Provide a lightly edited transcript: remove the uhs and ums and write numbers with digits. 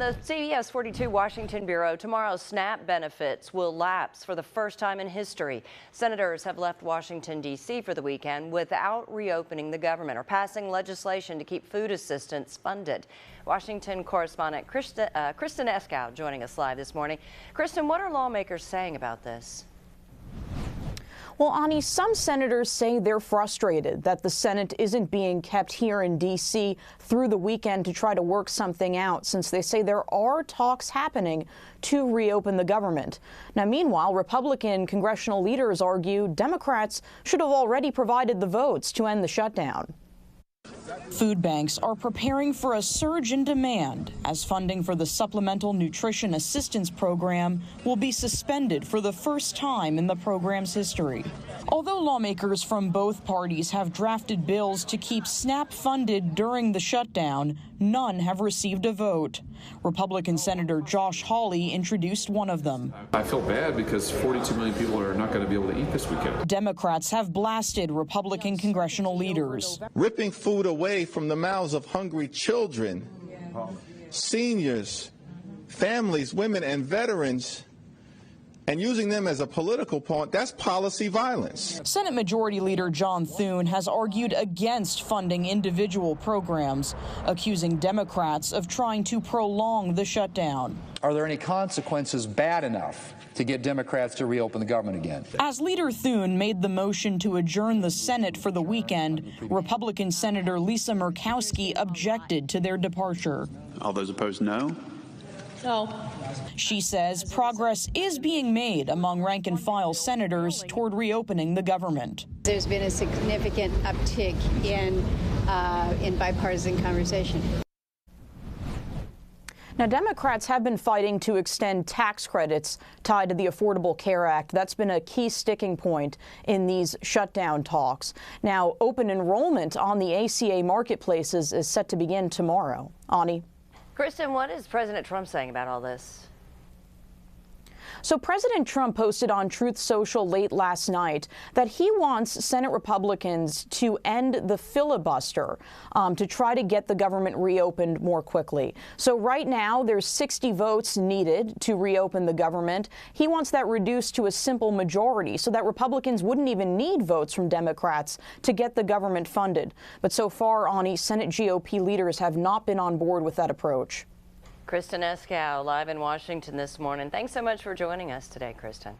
the CBS 42 Washington Bureau, tomorrow's SNAP benefits will lapse for the first time in history. Senators have left Washington, D.C. for the weekend without reopening the government or passing legislation to keep food assistance funded. Washington correspondent Kristen Eskow joining us live this morning. Kristen, what are lawmakers saying about this? Well, Ani, some senators say they're frustrated that the Senate isn't being kept here in D.C. through the weekend to try to work something out, since they say there are talks happening to reopen the government. Now, meanwhile, Republican congressional leaders argue Democrats should have already provided the votes to end the shutdown. Food banks are preparing for a surge in demand as funding for the Supplemental Nutrition Assistance Program will be suspended for the first time in the program's history. Although lawmakers from both parties have drafted bills to keep SNAP funded during the shutdown, none have received a vote. Republican Senator Josh Hawley introduced one of them. I feel bad because 42 million people are not going to be able to eat this weekend. Democrats have blasted Republican congressional leaders. Ripping food away from the mouths of hungry children, seniors, families, women, and veterans, and using them as a political pawn, that's policy violence. Senate Majority Leader John Thune has argued against funding individual programs, accusing Democrats of trying to prolong the shutdown. Are there any consequences bad enough to get Democrats to reopen the government again? As Leader Thune made the motion to adjourn the Senate for the weekend, Republican Senator Lisa Murkowski objected to their departure. All those opposed, no. No. She says progress is being made among rank-and-file senators toward reopening the government. There's been a significant uptick in bipartisan conversation. Now, Democrats have been fighting to extend tax credits tied to the Affordable Care Act. That's been a key sticking point in these shutdown talks. Now, open enrollment on the ACA marketplaces is set to begin tomorrow. Ani? Kristen, what is President Trump saying about all this? So President Trump posted on Truth Social late last night that he wants Senate Republicans to end the filibuster to try to get the government reopened more quickly. So right now there's 60 votes needed to reopen the government. He wants that reduced to a simple majority so that Republicans wouldn't even need votes from Democrats to get the government funded. But so far, Ani, Senate GOP leaders have not been on board with that approach. Kristen Eskow live in Washington this morning. Thanks so much for joining us today, Kristen.